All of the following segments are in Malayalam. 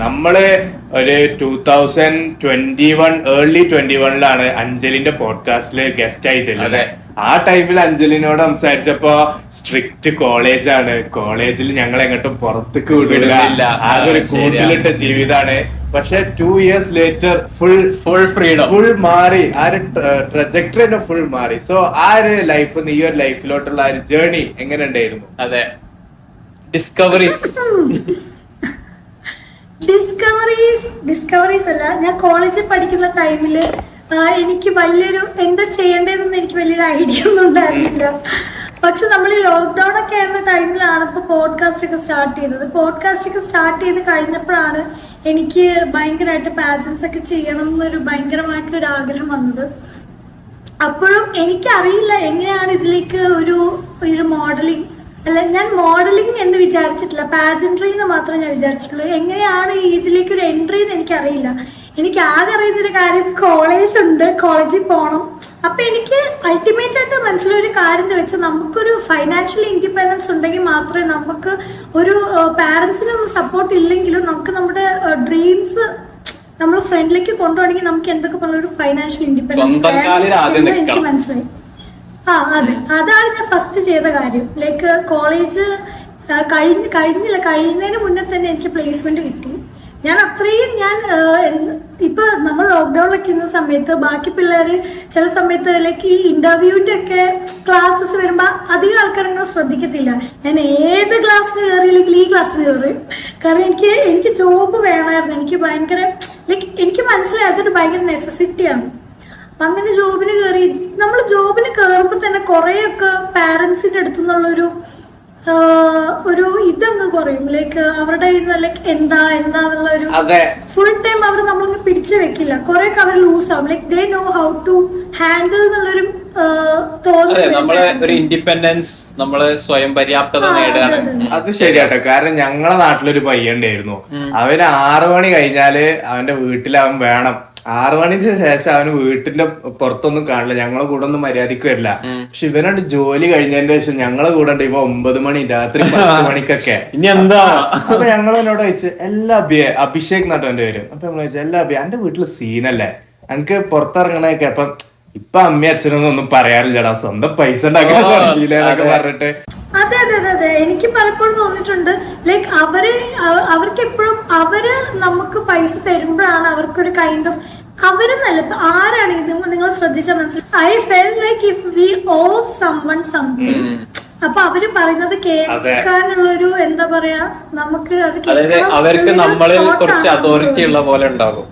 നമ്മള് ഒരു 2021 ഏർലി 21 അഞ്ജലിന്റെ പോഡ്കാസ്റ്റില് ഗസ്റ്റ് ആയി ചെല്ലുന്നത്. ആ ടൈമിൽ അഞ്ജലിനോട് സംസാരിച്ചപ്പോ സ്ട്രിക്റ്റ് കോളേജാണ്, കോളേജിൽ ഞങ്ങൾ എങ്ങോട്ടും പുറത്തേക്ക് വിടില്ല, ആകെ ഒരു കൂട്ടിലിട്ട ജീവിതമാണ്. പക്ഷെ 2 years later full freedom, full മാറി. ആ ഒരു ട്രജക്ടറി തന്നെ ഫുൾ മാറി. സോ ആ ഒരു ലൈഫ്, ഈ ഒരു ലൈഫിലോട്ടുള്ള ആ ഒരു ജേർണി എങ്ങനെ ഉണ്ടായിരുന്നു? അതെ, ഡിസ്കവറീസ് അല്ല. ഞാൻ കോളേജിൽ പഠിക്കുന്ന ടൈമില് എനിക്ക് വലിയൊരു എന്താ ചെയ്യേണ്ടതെന്ന് എനിക്ക് വലിയൊരു ഐഡിയ ഒന്നും ഉണ്ടായിരുന്നില്ല. പക്ഷെ നമ്മൾ ഈ ലോക്ക്ഡൌൺ ഒക്കെ ആയിരുന്ന ടൈമിലാണ് ഇപ്പൊ പോഡ്കാസ്റ്റ് ഒക്കെ സ്റ്റാർട്ട് ചെയ്തത്. പോഡ്കാസ്റ്റ് ഒക്കെ സ്റ്റാർട്ട് ചെയ്ത് കഴിഞ്ഞപ്പോഴാണ് എനിക്ക് ഭയങ്കരമായിട്ട് പാജൻസ് ഒക്കെ ചെയ്യണം എന്നൊരു ഭയങ്കരമായിട്ടൊരു ആഗ്രഹം വന്നത്. അപ്പോഴും എനിക്കറിയില്ല എങ്ങനെയാണ് ഇതിലേക്ക് ഒരു മോഡലിംഗ് അല്ല, ഞാൻ മോഡലിംഗ് എന്ന് വിചാരിച്ചിട്ടില്ല, പാജൻട്രി എന്ന് മാത്രമേ ഞാൻ വിചാരിച്ചിട്ടുള്ളൂ. എങ്ങനെയാണ് ഇതിലേക്ക് ഒരു എൻട്രി എന്ന് എനിക്കറിയില്ല. എനിക്ക് ആകെ അറിയുന്നൊരു കാര്യം കോളേജ് ഉണ്ട്, കോളേജിൽ പോകണം. അപ്പൊ എനിക്ക് അൾട്ടിമേറ്റ് ആയിട്ട് മനസ്സിലൊരു കാര്യം എന്ന് വെച്ചാൽ നമുക്കൊരു ഫൈനാൻഷ്യൽ ഇൻഡിപെൻഡൻസ് ഉണ്ടെങ്കിൽ മാത്രമേ നമുക്ക് ഒരു പാരന്റ്സിനൊന്നും സപ്പോർട്ട് ഇല്ലെങ്കിലും നമുക്ക് നമ്മുടെ ഡ്രീംസ് നമ്മൾ ഫ്രണ്ടിലേക്ക് കൊണ്ടുപോകണമെങ്കിൽ നമുക്ക് എന്തൊക്കെ പറഞ്ഞ ഒരു ഫൈനാൻഷ്യൽ ഇൻഡിപെൻഡൻസ് എനിക്ക് മനസ്സിലായി. അതെ, അതാണ് ഞാൻ ഫസ്റ്റ് ചെയ്ത കാര്യം. ലൈക്ക് കോളേജ് കഴിയുന്നതിന് മുന്നേ തന്നെ എനിക്ക് പ്ലേസ്മെന്റ് കിട്ടി. ഞാൻ അത്രയും ഇപ്പൊ നമ്മൾ ലോക്ക്ഡൌണിലൊക്കെ ഇരുന്ന സമയത്ത് ബാക്കി പിള്ളേര് ചില സമയത്ത് ലൈക്ക് ഈ ഇന്റർവ്യൂവിന്റെ ഒക്കെ ക്ലാസ്സസ് വരുമ്പോ അധികം ആൾക്കാരങ്ങനെ ശ്രദ്ധിക്കത്തില്ല. ഞാൻ ഏത് ക്ലാസ്സിന് കയറിയില്ലെങ്കിൽ ഈ ക്ലാസ്സിന് കയറി. കാരണം എനിക്ക് ജോബ് വേണമായിരുന്നു. എനിക്ക് ഭയങ്കര ലൈക്ക് എനിക്ക് മനസ്സിലായി അതൊരു ഭയങ്കര നെസസിറ്റിയാണ്. അപ്പൊ അങ്ങനെ ജോബിന് കയറി. നമ്മൾ ജോബിന് കയറുമ്പോ തന്നെ കുറെയൊക്കെ പാരന്റ്സിന്റെ അടുത്തുനിന്നുള്ളൊരു ഇതങ്ങ് കുറയും. ലൈക്ക് അവരുടെ ലൈക്ക് എന്താന്നുള്ള ഒരു ഫുൾ ടൈം അവർ നമ്മളൊന്ന് പിടിച്ചു വെക്കില്ല. കുറെ ഒക്കെ അവർ ലൂസ് ആവും. Like they know how to handle എന്നുള്ളൊരു ഒരു ഇൻഡിപെൻഡൻസ്, നമ്മള് സ്വയം പര്യാപ്തത നേടാണ്. അത് ശരിയാട്ടോ. കാരണം ഞങ്ങളെ നാട്ടിലൊരു പയ്യണ്ടായിരുന്നു. അവന് 6 മണി കഴിഞ്ഞാല് അവന്റെ വീട്ടിൽ അവൻ വേണം. 6 മണിക്ക് ശേഷം അവന് വീട്ടിന്റെ പുറത്തൊന്നും കാണില്ല, ഞങ്ങളെ കൂടെ ഒന്നും മര്യാദക്ക് വരില്ല. പക്ഷെ ഇവനോട് ജോലി കഴിഞ്ഞതിന്റെ ശേഷം ഞങ്ങളെ കൂടെ ഉണ്ട് ഇപ്പൊ 9 മണി രാത്രി 10 മണിക്കൊക്കെ. ഇനി എന്താ? അപ്പൊ ഞങ്ങളവനോട് ചോദിച്ചു എല്ലാ അഭിഷേക് നട്ടവന്റെ വരും. അപ്പൊ നമ്മൾ ചോദിച്ചു എല്ലാ എന്റെ വീട്ടില് സീനല്ലേ, എനിക്ക് പുറത്തിറങ്ങണൊക്കെ. അപ്പൊ ഇപ്പൊ അമ്മയും അച്ഛനൊന്നും ഒന്നും പറയാറില്ലടാ, സ്വന്തം പൈസ ഉണ്ടാക്കാൻ തുടങ്ങിയില്ലെന്നൊക്കെ പറഞ്ഞിട്ട്. അതെ അതെ അതെ അതെ, എനിക്ക് പലപ്പോഴും തോന്നിയിട്ടുണ്ട്. ലൈക്ക് അവർക്ക് എപ്പോഴും നമുക്ക് പൈസ തരുമ്പോഴാണ് അവർക്കൊരു കൈൻഡ് ഓഫ് അവരെന്നല്ല ഇപ്പൊ ആരാണെങ്കിലും നിങ്ങൾ ശ്രദ്ധിച്ചാൽ മനസ്സിലാവും. I feel like if we owe someone something. അപ്പൊ അവര് പറയുന്നത് കേൾക്കാനുള്ളൊരു എന്താ പറയാ, നമുക്ക് അത് അവർക്ക് നമ്മളിൽ കുറച്ച് അതോറിറ്റി ഉള്ള പോലെ ഉണ്ടാകും.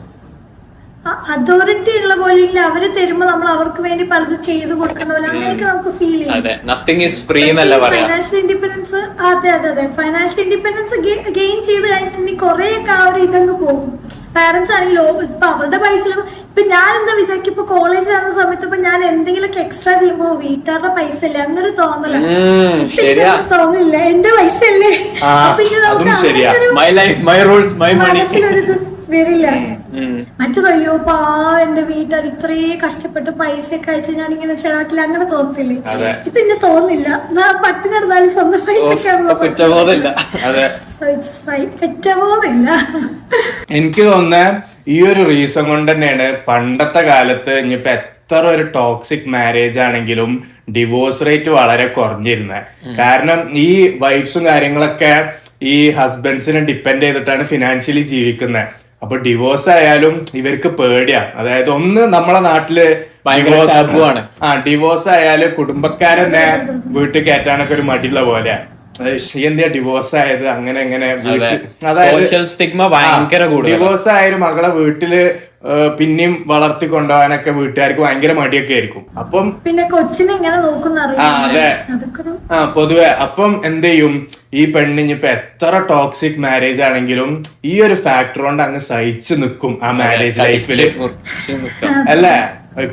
അതോറിറ്റി ഉള്ള പോലെ ഇല്ല, അവര് തരുമ്പോ നമ്മൾ അവർക്ക് വേണ്ടി പലതും ചെയ്ത് കൊടുക്കണ പോലെ അങ്ങനെയൊക്കെ നമുക്ക് ഫീൽ ചെയ്യും. ഫൈനാൻഷ്യൽ ഇൻഡിപെൻഡൻസ്, അതെ അതെ അതെ, ഫൈനാൻഷ്യൽ ഇൻഡിപെൻഡൻസ് ഗെയിൻ ചെയ്ത് കഴിഞ്ഞിട്ടുണ്ടെങ്കിൽ കുറെയൊക്കെ ആ ഒരു ഇതങ്ങ് പോകും. പാരന്റ്സ് ആണെങ്കിലോ ഇപ്പൊ അവരുടെ പൈസ ഇപ്പൊ ഞാൻ എന്താ വിചാരിക്കും, ഇപ്പൊ കോളേജ് ആകുന്ന സമയത്ത് ഇപ്പൊ ഞാൻ എന്തെങ്കിലുമൊക്കെ എക്സ്ട്രാ ചെയ്യുമ്പോ വീട്ടുകാരുടെ പൈസ അല്ലേ അങ്ങനെ തോന്നല, തോന്നില്ല എന്റെ പൈസ അല്ലേ. അപ്പൊ ഇനി നമുക്ക് വരില്ല. മറ്റു അയ്യോ എന്റെ വീട്ടുകാർ ഇത്രയും കഷ്ടപ്പെട്ട് പൈസയൊക്കെ അയച്ച് ഞാൻ ഇങ്ങനെ ചെലവാക്കില്ല അങ്ങനെ തോന്നത്തില്ലേ. ഇത് എന്നെ തോന്നില്ല. പട്ടിണിടന്നാലും സ്വന്തം പൈസ കുറ്റബോധമില്ല. എനിക്ക് തോന്നുന്ന ഈ ഒരു റീസൺ കൊണ്ട് തന്നെയാണ് പണ്ടത്തെ കാലത്ത് ഇനിയിപ്പോ എത്ര ഒരു ടോക്സിക് മാരേജ് ആണെങ്കിലും ഡിവോഴ്സ് റേറ്റ് വളരെ കുറഞ്ഞിരുന്നത്. കാരണം ഈ വൈഫ്സും കാര്യങ്ങളൊക്കെ ഈ ഹസ്ബൻഡ്സിനെ ഡിപ്പെൻഡ് ചെയ്തിട്ടാണ് ഫിനാൻഷ്യലി ജീവിക്കുന്നത്. അപ്പൊ ഡിവോഴ്സ് ആയാലും ഇവർക്ക് പേടിയാ. അതായത് ഒന്ന് നമ്മളെ നാട്ടില് ഡിവോഴ്സ് ആയാല് കുടുംബക്കാരെന്നെ വീട്ടിൽ കയറ്റാനൊക്കെ ഒരു മടിയുള്ള പോലെ. എന്തിയാ ഡിവോഴ്സ് ആയത് അങ്ങനെ എങ്ങനെ, ഡിവോഴ്സ് ആയാലും മകളെ വീട്ടില് പിന്നെയും വളർത്തി കൊണ്ടുപോകാനൊക്കെ വീട്ടുകാർക്ക് ഭയങ്കര മടിയൊക്കെ ആയിരിക്കും. അപ്പം പിന്നെ കൊച്ചിനെ എങ്ങനെ നോക്കുന്ന അതെ പൊതുവെ അപ്പം എന്ത് ചെയ്യും ഈ പെണ്ണിനിപ്പോ എത്ര ടോക്സിക് മാരേജ് ആണെങ്കിലും ഈ ഒരു ഫാക്ടർ കൊണ്ട് അങ്ങ് സഹിച്ചു നിൽക്കും ആ മാരേജ് ലൈഫില്, അല്ലേ?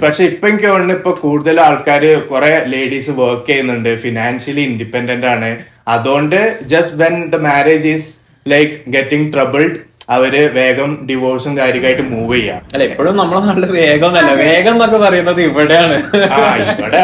പക്ഷെ ഇപ്പൊ എനിക്ക് തോന്നുന്നു ഇപ്പൊ കൂടുതൽ ആൾക്കാര് കുറെ ലേഡീസ് വർക്ക് ചെയ്യുന്നുണ്ട്, ഫിനാൻഷ്യലി ഇൻഡിപെൻഡന്റ് ആണ്. അതുകൊണ്ട് just when the marriage is like getting troubled അവര് വേഗം ഡിവോഴ്സും കാര്യമായിട്ട് മൂവ് ചെയ്യാം. അല്ല എപ്പോഴും നമ്മളെ നാട്ടില് വേഗം എന്നല്ല, വേഗം എന്നൊക്കെ പറയുന്നത് ഇവിടെയാണ്. ഇവിടെ